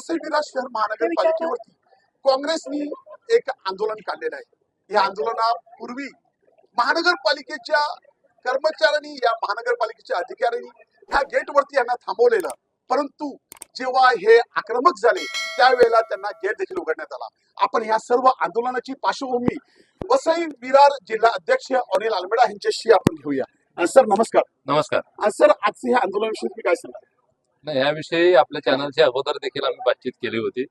वसई विरार शहर महानगरपालिकेवरती काँग्रेसनी एक आंदोलन काढलेलं आहे। या आंदोलनापूर्वी महानगरपालिकेच्या कर्मचाऱ्यांनी या महानगरपालिकेच्या अधिकाऱ्यांनी ह्या गेटवरती यांना थांबवलेलं, परंतु जेव्हा हे आक्रमक झाले त्यावेळेला त्यांना गेट देखील उघडण्यात आला। आपण ह्या सर्व आंदोलनाची पार्श्वभूमी वसई विरार जिल्हा अध्यक्ष अनिल आलमेडा यांच्याशी आपण घेऊया। सर नमस्कार। नमस्कार सर आजच्या ह्या आंदोलनाविषयी तुम्ही काय सांगा? नाही, याविषयी आपल्या चॅनलच्या अगोदर देखील आम्ही बातचीत केली होती।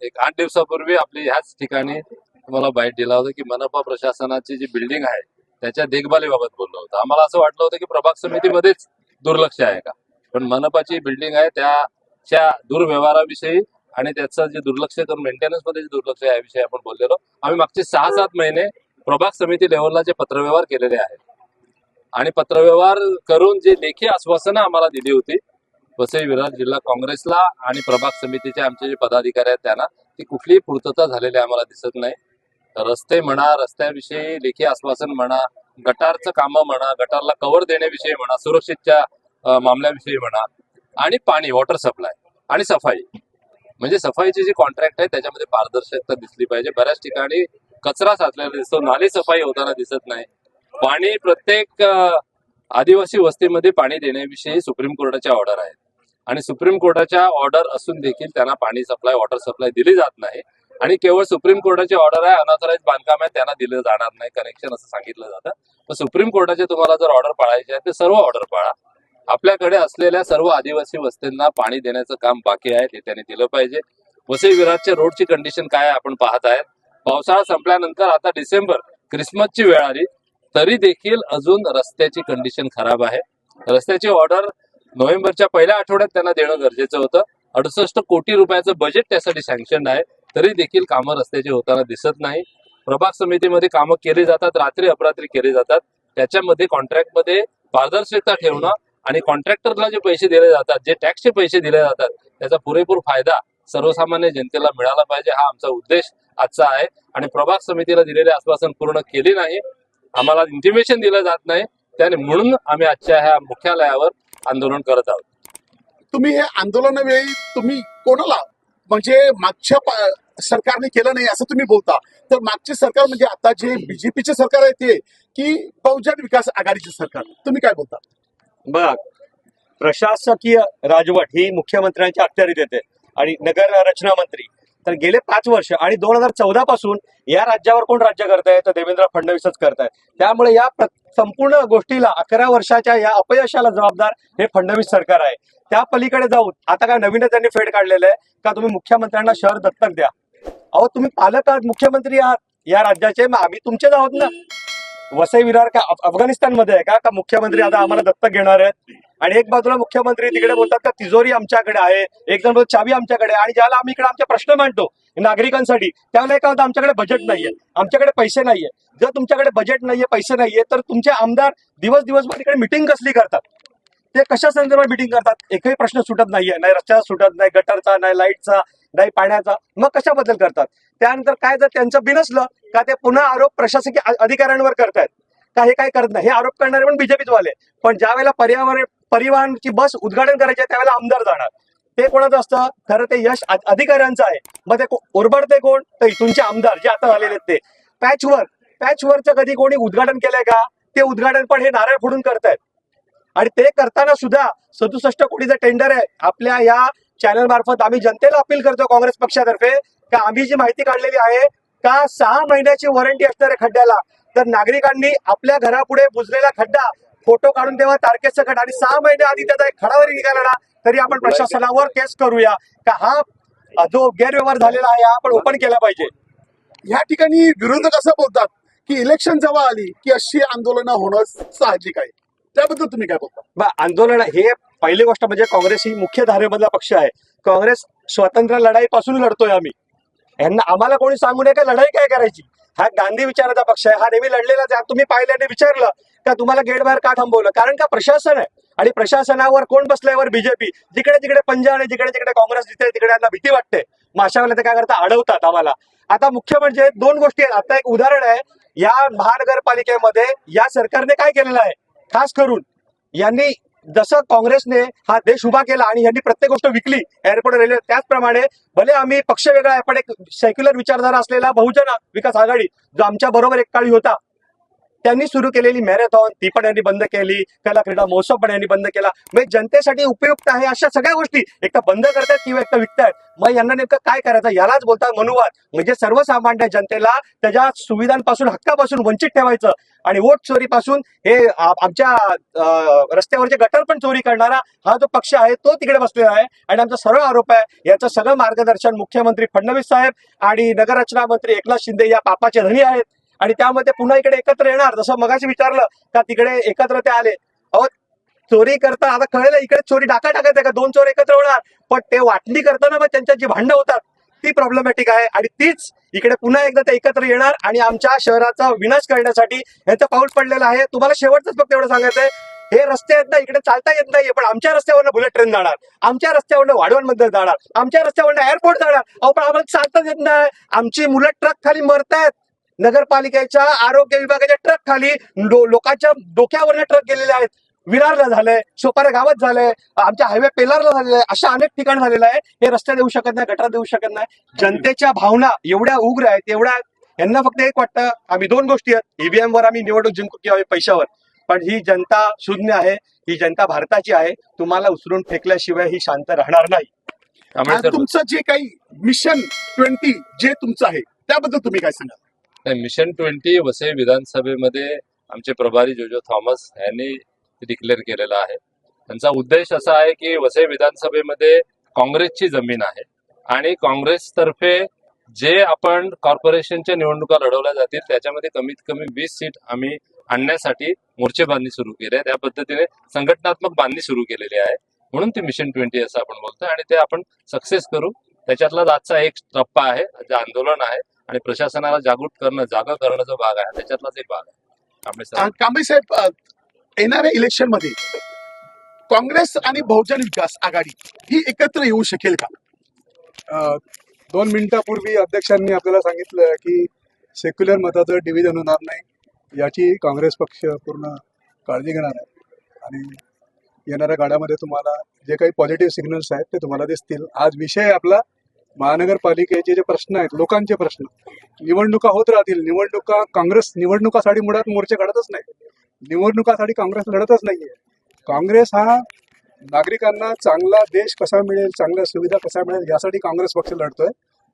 एक 8 दिवसापूर्वी आपली ह्याच ठिकाणी तुम्हाला बाईट दिला होता की मनपा प्रशासनाची जी बिल्डिंग आहे त्याच्या देखभालीबाबत बोललो होतो। आम्हाला असं वाटलं होतं की प्रभाग समितीमध्येच दुर्लक्ष आहे का, पण मनपाची बिल्डिंग आहे त्याच्या दुर्व्यवहाराविषयी आणि त्याचं जे दुर्लक्ष करून मेंटेनन्स मध्ये जे दुर्लक्ष आहे याविषयी आपण बोललेलो। आम्ही मागचे 6-7 महिने प्रभाग समिती लेव्हलला जे पत्रव्यवहार केलेले आहेत आणि पत्रव्यवहार करून जे लेखी आश्वासनं आम्हाला दिली होती वसई विरार जिल्हा काँग्रेसला आणि प्रभाग समितीचे आमचे जे पदाधिकारी आहेत त्यांना ती कुठलीही पूर्तता झालेली आम्हाला दिसत नाही। रस्ते म्हणा, रस्त्याविषयी लेखी आश्वासन म्हणा, गटारचं कामं म्हणा, गटारला कव्हर देण्याविषयी म्हणा, सुरक्षेच्या मामल्याविषयी म्हणा, आणि पाणी वॉटर सप्लाय आणि सफाई, म्हणजे सफाईची जी कॉन्ट्रॅक्ट आहे त्याच्यामध्ये पारदर्शकता दिसली पाहिजे। बऱ्याच ठिकाणी कचरा साचलेला दिसतो, नाली सफाई होताना दिसत नाही। पाणी प्रत्येक आदिवासी वस्तीमध्ये पाणी देण्याविषयी सुप्रीम कोर्टाच्या ऑर्डर आहेत आणि सुप्रीम कोर्टाच्या ऑर्डर असून देखील त्यांना पाणी सप्लाय वॉटर सप्लाय दिली जात नाही आणि केवळ सुप्रीम कोर्टाची ऑर्डर आहे, अनऑथराइज बांधकाम आहे त्यांना दिलं जाणार नाही कनेक्शन असं सांगितलं जातं। तर सुप्रीम कोर्टाचे तुम्हाला जर ऑर्डर पाळायचे आहे ते सर्व ऑर्डर पाळा। आपल्याकडे असलेल्या सर्व आदिवासी वस्तींना पाणी देण्याचं काम बाकी आहे ते त्यांनी दिलं पाहिजे। वसई विरारच्या रोडची कंडिशन काय आपण पाहत आहेत। पावसाळा संपल्यानंतर आता डिसेंबर क्रिसमसची वेळ आली तरी देखील अजून रस्त्याची कंडिशन खराब आहे। रस्त्याची ऑर्डर नोव्हेंबरच्या पहिल्या आठवड्यात त्यांना देणं गरजेचं होतं। 68 कोटी रुपयाचं बजेट त्यासाठी सँक्शन आहे तरी देखील कामं रस्त्याची होताना दिसत नाही। प्रभाग समितीमध्ये कामं केली जातात, रात्री अपरात्री केली जातात, त्याच्यामध्ये कॉन्ट्रॅक्टमध्ये पारदर्शकता ठेवणं आणि कॉन्ट्रॅक्टरला जे पैसे दिले जातात, जे टॅक्सचे पैसे दिले जातात त्याचा पुरेपूर फायदा सर्वसामान्य जनतेला मिळाला पाहिजे, हा आमचा उद्देश आजचा आहे। आणि प्रभाग समितीला दिलेले आश्वासन पूर्ण केले नाही, आम्हाला इंटिमेशन दिलं जात नाही, त्याने म्हणून आम्ही आजच्या ह्या मुख्यालयावर आंदोलन करत आहोत। तुम्ही हे आंदोलनावेळी तुम्ही कोणाला म्हणजे मागच्या सरकारने केलं नाही असं तुम्ही बोलता, तर मागचे सरकार म्हणजे आता जे बीजेपीचे सरकार आहे ते की बहुजन विकास आघाडीचे सरकार, तुम्ही काय बोलता? बघा, प्रशासकीय राजवट ही मुख्यमंत्र्यांच्या अखत्यारीत येते आणि नगर रचना मंत्री तर गेले 5 वर्ष आणि 2014 पासून या राज्यावर कोण राज्य करताय तर देवेंद्र फडणवीसच करतायत। त्यामुळे या संपूर्ण गोष्टीला 11 वर्षाच्या या अपयशाला जबाबदार हे फडणवीस सरकार आहे। त्या पलीकडे जाऊन आता काय नवीनच त्यांनी फेड काढलेलं आहे का तुम्ही मुख्यमंत्र्यांना शहर दत्तक द्या। अहो तुम्ही पालक आहात, मुख्यमंत्री आहात या राज्याचे, मग आम्ही तुमचेच आहोत ना। वसई विरार का अफगाणिस्तानमध्ये आहे का मुख्यमंत्री आता आम्हाला दत्तक घेणार आहेत? आणि एक बाजूला मुख्यमंत्री तिकडे बोलतात का तिजोरी आमच्याकडे आहे, एक जण बोलतात चावी आमच्याकडे, आणि ज्याला आम्ही इकडे आमचे प्रश्न मांडतो नागरिकांसाठी त्यावेळेला काय होतं, आमच्याकडे बजेट नाहीये, आमच्याकडे पैसे नाहीये। जर तुमच्याकडे बजेट नाहीये, पैसे नाहीये, तर तुमचे आमदार दिवसभर तिकडे मिटिंग कसली करतात, ते कशा संदर्भात मिटिंग करतात? एकही प्रश्न सुटत नाहीये, नाही रस्त्याचा सुटत, नाही गटरचा, नाही लाईटचा, नाही पाण्याचा, मग कशाबद्दल करतात? त्यानंतर काय जर त्यांचं बिनसलं का ते पुन्हा आरोप प्रशासकीय अधिकाऱ्यांवर करतायत का हे काय करत नाही। हे आरोप करणारे पण बीजेपीच वाले, पण ज्या वेळेला परिवहनची बस उद्घाटन करायचे त्यावेळेला आमदार जाणार, ते कोणाचं असतं? खरं ते यश अधिकाऱ्यांचं आहे। मग ते ओरबडते कोण? तर तुमचे आमदार जे आता झालेले ते पॅचवरचं कधी कोणी उद्घाटन केलंय का? ते उद्घाटन पण हे नारळ फोडून करतायत आणि ते करताना सुद्धा 67 कोटीचं टेंडर आहे। आपल्या या चॅनल मार्फत आम्ही जनतेला अपील करतो काँग्रेस पक्षातर्फे का आम्ही जी माहिती काढलेली आहे का 6 महिन्याची वॉरंटी असणार आहे खड्ड्याला, तर नागरिकांनी आपल्या घरापुढे बुजलेला खड्डा फोटो काढून तेव्हा तारखेसकट आणि 6 महिन्या आधी त्याचा एक खडा जरी निघाला ना तरी आपण प्रशासनावर केस करूया का हा जो गैरव्यवहार झालेला आहे आपण ओपन केला पाहिजे। या ठिकाणी विरोधक असं बोलतात की इलेक्शन जेव्हा आली की अशी आंदोलनं होणं साहजिक आहे, त्याबद्दल तुम्ही काय बोलता? आंदोलन हे पहिली गोष्ट म्हणजे काँग्रेस ही मुख्य धारेमधला पक्ष आहे। काँग्रेस स्वतंत्र लढाईपासून लढतोय आम्ही, यांना आम्हाला कोणी सांगू नये का लढाई काय करायची। हा गांधी विचाराचा पक्ष आहे, हा नेहमी लढलेलाच आहे। तुम्ही पाहिल्याने विचारलं का तुम्हाला गेट बाहेर का थांबवलं, कारण का प्रशासन आहे आणि प्रशासनावर कोण बसल्यावर बीजेपी, जिकडे जिकडे पंजा आणि जिकडे जिकडे काँग्रेस जिथे तिकडे यांना भीती वाटते, मग अशा वेळेला ते काय करतात, अडवतात आम्हाला। आता मुख्य म्हणजे 2 गोष्टी आहेत। आता एक उदाहरण आहे, या महानगरपालिकेमध्ये या सरकारने काय केलेलं आहे, खास करून यांनी जसं काँग्रेसने हा देश उभा केला आणि यांनी प्रत्येक गोष्ट विकली, एअरपोर्ट रेल्वे, त्याचप्रमाणे भले आम्ही पक्ष वेगळा आहे पण एक सेक्युलर विचारधारा असलेला बहुजन विकास आघाडी जो आमच्या बरोबर एक काळी होता, त्यांनी सुरू केलेली मॅरेथॉन ती पण यांनी बंद केली, कला क्रीडा महोत्सव पण यांनी बंद केला. म्हणजे जनतेसाठी उपयुक्त आहे अशा सगळ्या गोष्टी एक तर बंद करतायत किंवा एक तर विकतायत. मग यांना नेमकं काय करायचं, यालाच बोलतात मनुवाद. म्हणजे सर्वसामान्य जनतेला त्याच्या सुविधांपासून, हक्कापासून वंचित ठेवायचं आणि वोट चोरीपासून हे आमच्या रस्त्यावरचे गटर पण चोरी करणारा हा जो पक्ष आहे तो तिकडे बसलेला आहे. आणि आमचा सरळ आरोप आहे याचं सगळं मार्गदर्शन मुख्यमंत्री फडणवीस साहेब आणि नगररचना मंत्री एकनाथ शिंदे या पापाचे धनी आहेत. आणि त्यामध्ये पुन्हा इकडे एकत्र येणार, जसं मगाशी विचारलं का तिकडे एकत्र ते आले. अहो चोरी करता आता कळलं, इकडे चोरी डाका टाकायचं का, दोन चोर एकत्र होणार, पण ते वाटणी करताना मग त्यांच्या जी भांडणं होतात ती प्रॉब्लेमॅटिक आहे. आणि तीच इकडे पुन्हा एकदा ते एकत्र येणार आणि आमच्या शहराचा विनाश करण्यासाठी यांचं पाऊल पडलेलं आहे. तुम्हाला शेवटच फक्त एवढं सांगायचंय, हे रस्ते आहेत ना, इकडे चालता येत नाहीये, पण आमच्या रस्त्यावरनं बुलेट ट्रेन जाणार, आमच्या रस्त्यावरनं वाढवणमध्ये जाणार, आमच्या रस्त्यावरनं एअरपोर्ट जाणार. अहो पण आम्हाला चालताच येत नाही, आमची मुलं ट्रक खाली मरतायत. नगरपालिकेच्या आरोग्य विभागाच्या ट्रक खाली लोकांच्या डोक्यावरनं ट्रक गेलेले आहेत. विरारला झालंय, सोपारा गावात झालंय, आमच्या हायवे पेलारला झालेलं आहे, अशा अनेक ठिकाणी झालेलं आहे. हे रस्ते देऊ शकत नाही, गटार देऊ शकत नाही. जनतेच्या भावना एवढ्या उग्र आहेत, एवढ्या यांना फक्त एक वाटतं आम्ही दोन गोष्टी आहेत, ईव्हीएम वर आम्ही निवडणूक जिंकू किंवा पैशावर. पण ही जनता शून्य आहे, ही जनता भारताची आहे. तुम्हाला उचलून फेकल्याशिवाय ही शांत राहणार नाही. त्यामुळे सर, तुमचं जे काही मिशन 20 जे तुमचं आहे त्याबद्दल तुम्ही काय सांगाल? मिशन 20 वसई विधानसभेमध्ये आमचे प्रभारी जोजो थॉमस यांनी डिक्लेअर केलेला आहे. त्यांचा उद्देश असा आहे की वसई विधानसभेमध्ये काँग्रेसची जमीन आहे आणि काँग्रेसतर्फे जे आपण कॉर्पोरेशनच्या निवडणुका लढवल्या जातील त्याच्यामध्ये कमीत कमी 20 सीट आम्ही आणण्यासाठी मोर्चे बांधणी सुरू केली आहे. त्या पद्धतीने संघटनात्मक बांधणी सुरू केलेली आहे. म्हणून ते मिशन 20 असं आपण बोलतोय आणि ते आपण सक्सेस करू. त्याच्यातला आजचा एक टप्पा आहे, जे आंदोलन आहे आणि प्रशासनाला जागृत करणं, जागा करणं जो भाग आहे त्याच्यातलाच एक भाग आहे. कांबळे साहेब, येणाऱ्या इलेक्शन मध्ये काँग्रेस आणि बहुजन विकास आघाडी ही एकत्र येऊ शकेल का? 2 मिनिटापूर्वी अध्यक्षांनी आपल्याला सांगितलं की सेक्युलर मताचं डिव्हिजन होणार नाही, याची काँग्रेस पक्ष पूर्ण काळजी घेणार आहे. आणि येणाऱ्या काळामध्ये तुम्हाला जे काही पॉझिटिव्ह सिग्नल्स आहेत ते तुम्हाला दिसतील. आज विषय आपला महानगरपालिकेचे जे प्रश्न आहेत, लोकांचे प्रश्न, निवडणुका होत राहतील. निवडणुका, काँग्रेस निवडणुकासाठी मुळात मोर्चे काढतच नाही, निवडणुकासाठी काँग्रेस लढतच नाहीये. काँग्रेस हा नागरिकांना चांगला देश कसा मिळेल, चांगल्या सुविधा कसा मिळेल यासाठी काँग्रेस पक्ष लढतोय.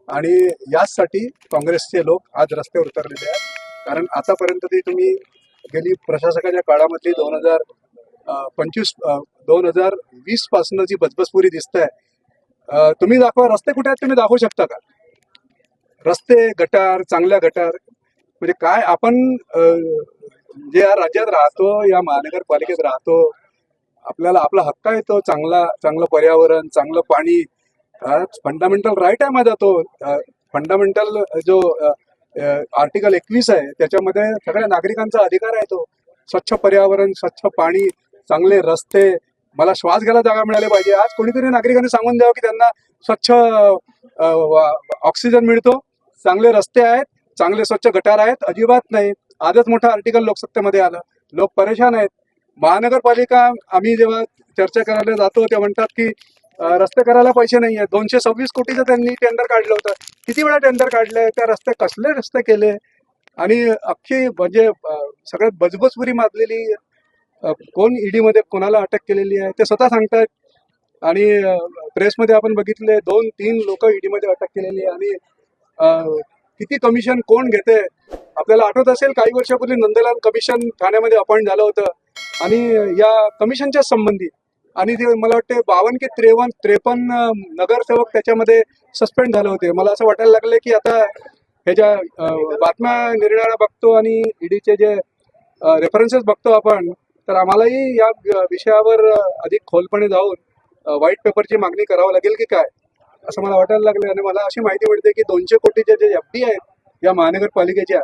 आणि याचसाठी काँग्रेसचे लोक आज रस्त्यावर उतरलेले आहेत. कारण आतापर्यंत ती तुम्ही गेली प्रशासकाच्या काळामधली 2020 पासून जी बचबसपुरी दिसत आहे, तुम्ही दाखवा रस्ते कुठे आहेत, तुम्ही दाखवू शकता का? रस्ते, गटार, चांगल्या गटार, म्हणजे काय आपण जे या राज्यात राहतो, या महानगरपालिकेत राहतो, आपल्याला आपला हक्क आहे तो चांगलं पर्यावरण, चांगलं पाणी, फंडामेंटल राईट आहे माझा तो. फंडामेंटल जो आर्टिकल 21 आहे त्याच्यामध्ये सगळ्या नागरिकांचा अधिकार आहे तो. स्वच्छ पर्यावरण, स्वच्छ पाणी, चांगले रस्ते, मला श्वास घ्यायला जागा मिळाली पाहिजे. आज कोणीतरी नागरिकांनी सांगून द्यावं की त्यांना स्वच्छ ऑक्सिजन मिळतो, चांगले रस्ते आहेत, चांगले स्वच्छ गटार आहेत. अजिबात नाही. आजच मोठं आर्टिकल लोकसत्तेमध्ये आलं, लोक परेशान आहेत. महानगरपालिका, आम्ही जेव्हा चर्चा करायला जातो ते म्हणतात की रस्ते करायला पैसे नाही आहेत. 226 कोटीचं त्यांनी टेंडर काढलं होतं. किती वेळा टेंडर काढले, त्या रस्ते कसले रस्ते केले, आणि अख्खी म्हणजे सगळ्यात बजबजपुरी माजलेली कोण ईडी मध्ये कोणाला अटक केलेली आहे ते स्वतः सांगतात. आणि प्रेसमध्ये आपण बघितले 2-3 लोक ईडी मध्ये अटक केलेली आहे. आणि किती कमिशन कोण घेते, आपल्याला आठवत असेल काही वर्षापूर्वी नंदलाल कमिशन ठाण्यामध्ये अपॉइंट झालं होतं आणि या कमिशनच्या संबंधी, आणि ते मला वाटते 52 की 53 नगरसेवक त्याच्यामध्ये सस्पेंड झाले होते. मला असं वाटायला लागले की आता ह्याच्या बातम्या निर्णयाला बघतो आणि ईडीचे जे रेफरन्सेस बघतो आपण, तर आम्हालाही या विषयावर अधिक खोलपणे जाऊन व्हाईट पेपरची मागणी करावं लागेल की काय, असं मला वाटायला लागलं. आणि मला अशी माहिती मिळते की 200 कोटीच्या जे FD आहेत या महानगरपालिकेच्या,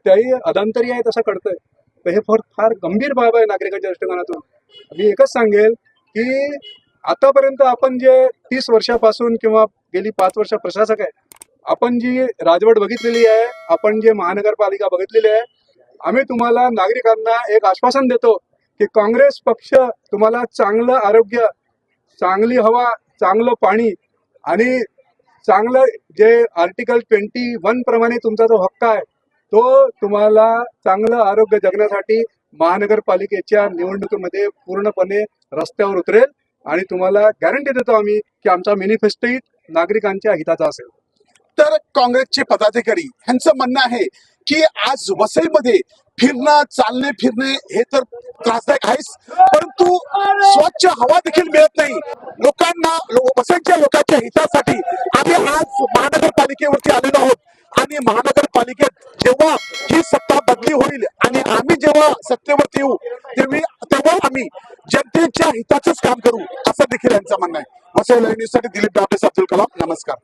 त्याही अधांतरी आहेत असं कळतंय. तर हे फार गंभीर बाब आहे नागरिकांच्या दृष्टिकोनातून. मी एकच सांगेल की आतापर्यंत आपण जे 30 वर्षापासून किंवा गेली 5 वर्ष प्रशासक आहे, आपण जी राजवट बघितलेली आहे, आपण जे महानगरपालिका बघितलेली आहे, आम्ही तुम्हाला नागरिकांना एक आश्वासन देतो की काँग्रेस पक्ष तुम्हाला चांगलं आरोग्य, चांगली हवा, चांगलं पाणी आणि चांगलं जे आर्टिकल 21 प्रमाणे तुमचा जो हक्क आहे तो तुम्हाला चांगलं आरोग्य जगण्यासाठी महानगरपालिकेच्या निवडणुकीमध्ये पूर्णपणे रस्त्यावर उतरेल आणि तुम्हाला गॅरंटी देतो आम्ही की आमचा मॅनिफेस्टोही नागरिकांच्या हिताचा असेल. तर काँग्रेसचे पदाधिकारी यांचं म्हणणं आहे की आज वसईमध्ये फिरणं, चालणे फिरणे हे तर त्रासदायक आहेच, परंतु स्वच्छ हवा देखील मिळत नाही लोकांना. वसईच्या लोकांच्या हितासाठी आम्ही आज महानगरपालिकेवरती आलेलो आहोत आणि महानगरपालिकेत जेव्हा ही सत्ता बदली होईल आणि आम्ही जेव्हा सत्तेवरती येऊ तेव्हा आम्ही जनतेच्या हिताचंच काम करू असं देखील यांचं म्हणणं आहे. वसई लाईव्ह न्यूजसाठी दिलीप डाबे, अब्दुल कलाम. नमस्कार.